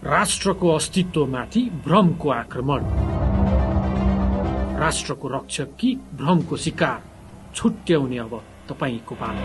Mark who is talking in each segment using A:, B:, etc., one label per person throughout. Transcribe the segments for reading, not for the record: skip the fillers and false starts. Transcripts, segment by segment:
A: राष्ट्रको अस्तित्वमाथि भ्रमको आक्रमण, राष्ट्रको रक्षक कि भ्रमको शिकार, छुट्याउने अब तपाईको पालो।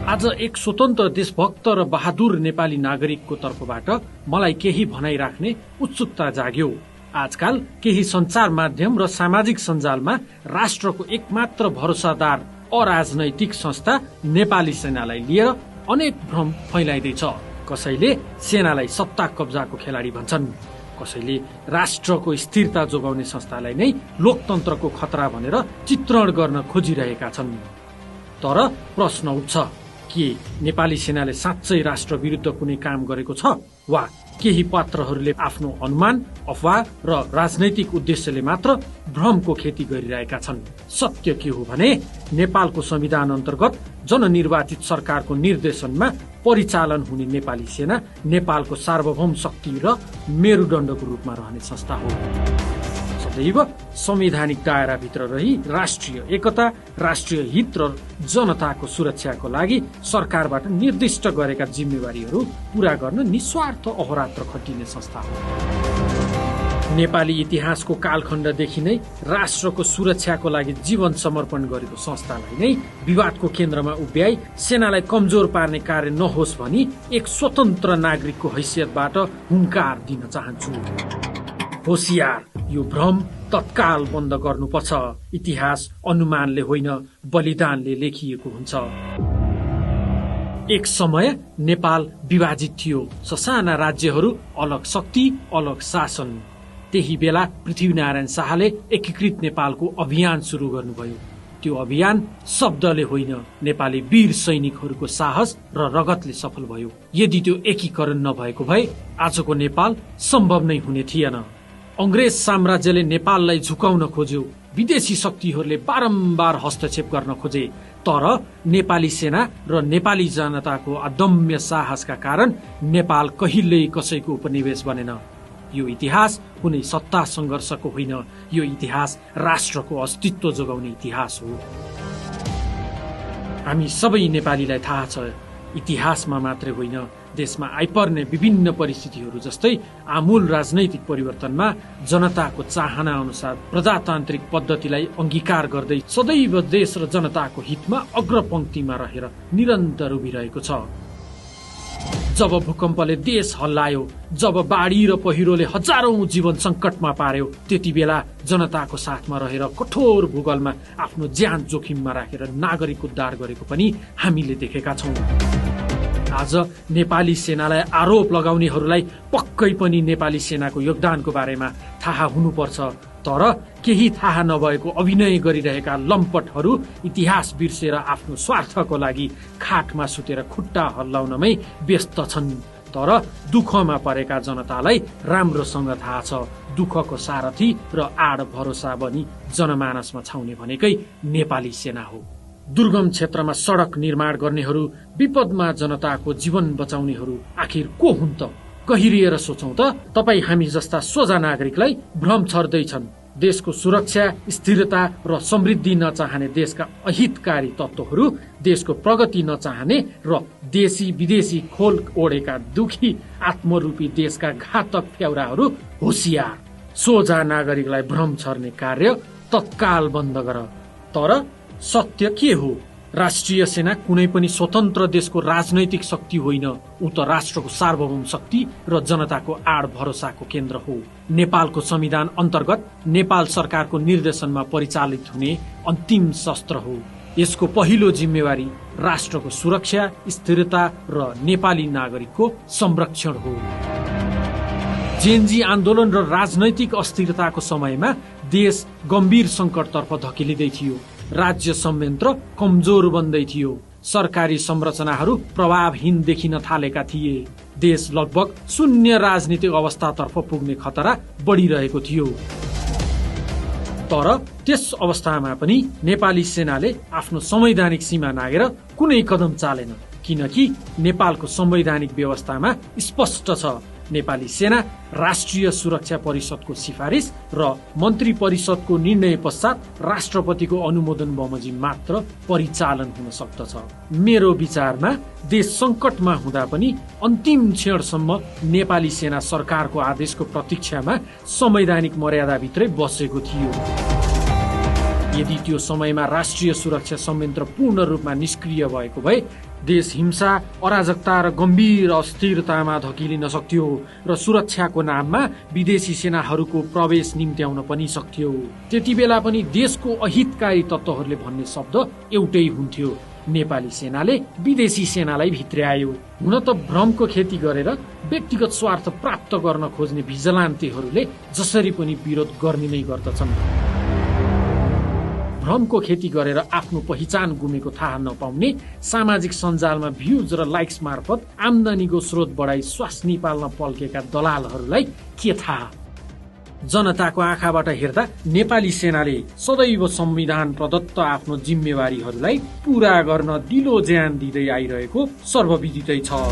A: आज एक स्वतन्त्र देशभक्त र बहादुर नेपाली नागरिकको तर्फबाट मलाई केही भनाइ राख्ने उत्सुकता जाग्यो। आजकाल केही सञ्चार माध्यम र सामाजिक सञ्जालमा राष्ट्रको एकमात्र भरोसादार अराजनैतिक संस्था नेपाली सेनालाई लिएर अनेक भ्रम फैलाइदैछ। कसैले सेनालाई सत्ता कब्जाको खेलाडी भन्छन्, कसैले राष्ट्रको स्थिरता जोगाउने संस्थालाई नै लोकतन्त्रको खतरा भनेर चित्रण गर्न खोजिरहेका छन्। तर प्रश्न उठ्छ, के नेपाली सेनाले साँच्चै राष्ट्र विरुद्ध कुनै काम गरेको छ वा केही पात्रहरूले आफ्नो अनुमान, अफवाह र राजनैतिक उद्देश्यले मात्र भ्रमको खेती गरिरहेका छन्? सत्य के हो भने नेपालको संविधान अन्तर्गत जननिर्वाचित सरकारको निर्देशनमा परिचालन हुने नेपाली सेना नेपालको सार्वभौम शक्ति र मेरुदण्डको रूपमा रहने संस्था हो। सदैव संवैधानिक दायराभित्र रही राष्ट्रिय एकता, राष्ट्रिय हित र जनताको सुरक्षाको लागि सरकारबाट निर्दिष्ट गरेका जिम्मेवारीहरू पूरा गर्न निस्वार्थ अहोरात्र खटिने संस्था हो। नेपाली इतिहासको कालखण्डदेखि नै राष्ट्रको सुरक्षाको लागि जीवन समर्पण गरेको संस्थालाई नै विवादको केन्द्रमा उभ्याई सेनालाई कमजोर पार्ने कार्य नहोस् भनी एक स्वतन्त्र नागरिकको हैसियतबाट हुङ्कार दिन चाहन्छु। होशियार, यो भ्रम तत्काल बन्द गर्नुपर्छ। इतिहास अनुमानले होइन, बलिदानले लेखिएको हुन्छ। एक समय नेपाल विभाजित थियो, ससाना राज्यहरू, अलग शक्ति, अलग शासन। त्यही बेला पृथ्वीनारायण शाहले एकीकृत नेपालको अभियान सुरु गर्नुभयो। त्यो अभियान शब्दले होइन, नेपाली वीर सैनिकहरूको साहस र रगतले सफल भयो। यदि त्यो एकीकरण नभएको भए आजको नेपाल सम्भव नै हुने थिएन। अंग्रेज साम्राज्यले नेपाललाई झुकाउन खोज्यो, विदेशी शक्तिहरूले बारम्बार हस्तक्षेप गर्न खोजे, तर नेपाली सेना र नेपाली जनताको अदम्य साहसका कारण नेपाल कहिल्यै कसैको उपनिवेश बनेन। यो इतिहास कुनै सत्ता संघर्षको होइन, यो इतिहास राष्ट्रको अस्तित्व जोगाउने इतिहास हो। हामी सबै नेपालीलाई थाहा छ, इतिहासमा मात्रै होइन, देशमा आइपर्ने विभिन्न परिस्थितिहरू जस्तै आमूल राजनैतिक परिवर्तनमा जनताको चाहना अनुसार प्रजातान्त्रिक पद्धतिलाई अंगीकार गर्दै सदैव देश र जनताको हितमा अग्रपंक्तिमा रहेर निरन्तर उभिरहेको छ। जब भूकम्पले देश हल्लायो, जब बाढी र पहिरोले हजारौं जीवन संकटमा पार्यो, त्यति बेला जनताको साथमा रहेर कठोर भूगोलमा आफ्नो ज्यान जोखिममा राखेर नागरिक उद्धार गरेको पनि हामीले देखेका छौं। आज नेपाली सेनालाई आरोप लगाउनेहरूलाई पक्कै पनि नेपाली सेनाको योगदानको बारेमा थाहा हुनुपर्छ, तर केही थाहा नभएको अभिनय गरिरहेका लम्पटहरू इतिहास बिर्सेर आफ्नो स्वार्थको लागि खाटमा सुतेर खुट्टा हल्लाउनमै व्यस्त छन्। तर दुःखमा परेका जनतालाई राम्रोसँग थाहा छ, दुःखको सारथी र आड भरोसा बनी जनमानसमा छाउने भनेकै नेपाली सेना हो। दुर्गम क्षेत्रमा सडक निर्माण गर्नेहरू, विपदमा जनताको जीवन बचाउनेहरू आखिर को हुन् त? गहिरिएर सोचौं त। तपाई हामी जस्ता सोझा नागरिकलाई भ्रम छर्दैछन्। देशको सुरक्षा, स्थिरता र समृद्धि नचाहने देशका अहितकारी तत्त्वहरू, देशको प्रगति नचाहने र देशी विदेशी खोल ओढेका दुखी आत्मरूपी देशका घातक फ्याउराहरू होशियार। सोझा नागरिकलाई भ्रम छर्ने कार्य तत्काल बन्द गर। तर सत्य के हो? राष्ट्रिय सेना कुनै पनि स्वतन्त्र देशको राजनैतिक शक्ति होइन, ऊ त राष्ट्रको सार्वभौम शक्ति र जनताको आड भरोसाको केन्द्र हो। नेपालको संविधान अन्तर्गत नेपाल सरकारको निर्देशनमा परिचालित हुने अन्तिम शस्त्र हो। यसको पहिलो जिम्मेवारी राष्ट्रको सुरक्षा, स्थिरता र नेपाली नागरिकको संरक्षण हो। जेनजी आन्दोलन र राजनैतिक अस्थिरताको समयमा देश गम्भीर संकटतर्फ धकेलिँदै थियो। राज्य संयन्त्र कमजोर बन्दै थियो, सरकारी संरचनाहरू प्रभावहीन देखिन थालेका थिए, देश लगभग शून्य राजनीतिक अवस्थातर्फ पुग्ने खतरा बढिरहेको थियो। तर त्यस अवस्थामा पनि नेपाली सेनाले आफ्नो संवैधानिक सीमा नागेर कुनै कदम चालेन, किनकि नेपालको संवैधानिक व्यवस्थामा स्पष्ट छ, नेपाली सेना राष्ट्रिय सुरक्षा परिषदको सिफारिस र मन्त्री परिषदको निर्णय पश्चात राष्ट्रपतिको अनुमोदन बमोजिम मात्र परिचालन हुन सक्दछ। मेरो विचारमा देश संकटमा हुँदा पनि अन्तिम क्षणसम्म नेपाली सेना सरकारको आदेशको प्रतीक्षामा संवैधानिक मर्यादाभित्रै बसेको थियो। यदि त्यो समयमा राष्ट्रिय सुरक्षा संयन्त्र पूर्ण रूपमा निष्क्रिय भएको भए देश हिंसा, अराजकता र गम्भीर अस्थिरतामा धकिलिन सक्थ्यो र सुरक्षाको नाममा विदेशी सेनाहरूको प्रवेश निम्त्याउन पनि सक्थ्यो। त्यति बेला पनि देशको अहितकारी तत्त्वहरूले भन्ने शब्द एउटै हुन्थ्यो, नेपाली सेनाले विदेशी सेनालाई भित्र्यायो। हुन त भ्रमको खेती गरेर व्यक्तिगत स्वार्थ प्राप्त गर्न खोज्ने भिजिलान्तेहरूले जसरी पनि विरोध गर्ने नै गर्दछन्। भ्रमको खेती गरेर आफ्नो पहिचान गुमेको थाहा नपाउने, सामाजिक सञ्जालमा भ्युज र लाइक्स मार्फत आम्दानीको स्रोत बढाई स्वास्नी पाल्न पल्केका दलालहरूलाई के थाहा। जनताको आँखाबाट हेर्दा नेपाली सेनाले सदैव संविधान प्रदत्त आफ्नो जिम्मेवारीहरूलाई पूरा गर्न दिलो ज्यान दिँदै आइरहेको सर्वविदितै छ।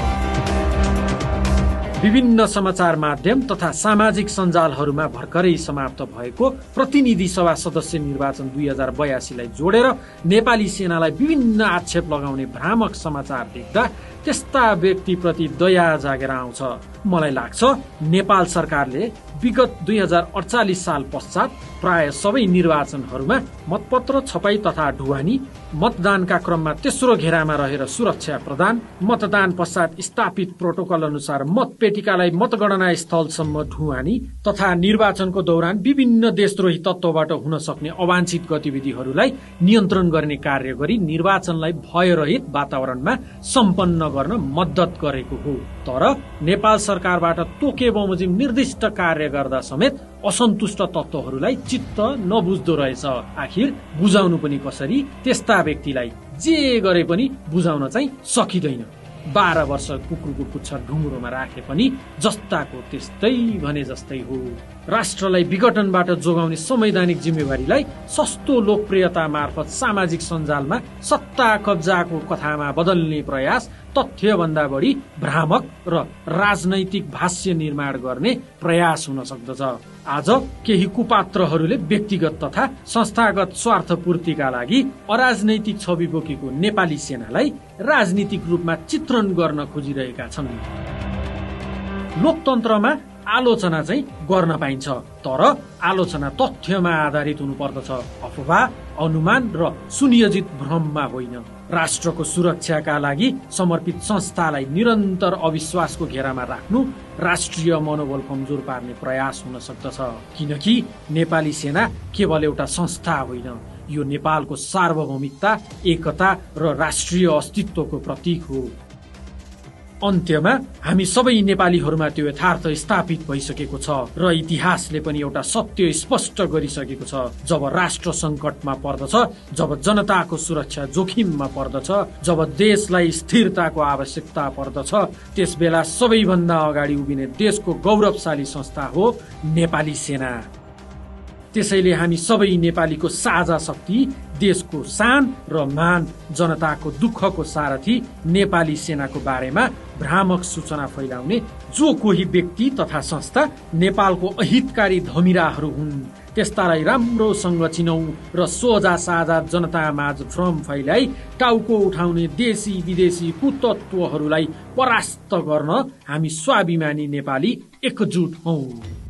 A: विभिन्न समाचार माध्यम तथा सामाजिक सञ्जालहरूमा भर्खरै समाप्त भएको प्रतिनिधि सभा सदस्य निर्वाचन 2082 लाई जोडेर नेपाली सेनालाई विभिन्न आक्षेप लगाउने भ्रामक समाचार देख्दा त्यस्ता व्यक्तिप्रति दया जागेर आउँछ। मलाई लाग्छ नेपाल सरकारले विगत 2048 साल पश्चात प्राय सबै निर्वाचनहरूमा मतपत्र छपाई तथा ढुवानी, मतदानका क्रममा तेस्रो घेरामा रहेर सुरक्षा प्रदान, मतदान पश्चात स्थापित प्रोटोकल अनुसार मतपेटिकालाई मतगणना स्थलसम्म ढुवानी तथा निर्वाचनको दौरान विभिन्न देशद्रोही तत्त्वबाट हुन सक्ने अवांछित गतिविधिहरूलाई नियन्त्रण गर्ने कार्य गरी निर्वाचनलाई भयरहित वातावरणमा सम्पन्न गर्न मद्दत गरेको हो। तर नेपाल सरकारबाट तोके बमोजिम निर्दिष्ट कार्य गर्दा समेत असन्तुष्ट तत्त्वहरूलाई चित्त नबुझ्दो रहेछ। आखिर बुझाउनु पनि कसरी? त्यस्ता व्यक्तिलाई जे गरे पनि बुझाउन चाहिँ सकिँदैन। 12 वर्ष कुकुरको पुच्छर ढुङ्ग्रोमा राखे पनि जस्ताको त्यस्तै भने जस्तै हो। राष्ट्रलाई विघटनबाट जोगाउने संवैधानिक जिम्मेवारीलाई सस्तो लोकप्रियता मार्फत सामाजिक सञ्जालमा सत्ता कब्जाको कथामा बदल्ने प्रयास तथ्यभन्दा बढी भ्रामक र राजनैतिक भाष्य निर्माण गर्ने प्रयास हुन सक्दछ। आज केही कुपात्रहरूले व्यक्तिगत तथा संस्थागत स्वार्थ पूर्तिका लागि अराजनैतिक छवि बोकेको नेपाली सेनालाई राजनीतिक रूपमा चित्रण गर्न खोजिरहेका छन्। लोकतन्त्रमा आलोचना चाहिँ गर्न पाइन्छ, तर आलोचना तथ्यमा आधारित हुनु पर्दछ, अफवाह, अनुमान र सुनियोजित भ्रममा होइन। राष्ट्रको सुरक्षाका लागि समर्पित संस्थालाई निरन्तर अविश्वासको घेरामा राख्नु राष्ट्रिय मनोबल कमजोर पार्ने प्रयास हुन सक्दछ। किनकि नेपाली सेना केवल एउटा संस्था होइन, यो नेपालको सार्वभौमिकता, एकता र राष्ट्रिय अस्तित्वको प्रतीक हो। अन्त्यमा हामी सबै नेपालीहरूमा त्यो यथार्थ स्थापित भइसकेको छ र इतिहासले पनि एउटा सत्य स्पष्ट गरिसकेको छ। जब राष्ट्र संकटमा पर्दछ, जब जनताको सुरक्षा जोखिममा पर्दछ, जब देशलाई स्थिरताको आवश्यकता पर्दछ, त्यस बेला सबैभन्दा अगाडि उभिने देशको गौरवशाली संस्था हो नेपाली सेना। त्यसैले हामी सबै नेपालीको साझा शक्ति, देशको शान र मान, जनताको दुःखको सारथी नेपाली सेनाको बारेमा भ्रामक सूचना फैलाउने जो कोही व्यक्ति तथा संस्था नेपालको अहितकारी धमिराहरू हुन्, त्यस्तालाई राम्रोसँग चिनौ र सोझा साझा जनतामाझ भ्रम फैलाई टाउको उठाउने देशी विदेशी कुतत्वहरूलाई परास्त गर्न हामी स्वाभिमानी नेपाली एकजुट हौं।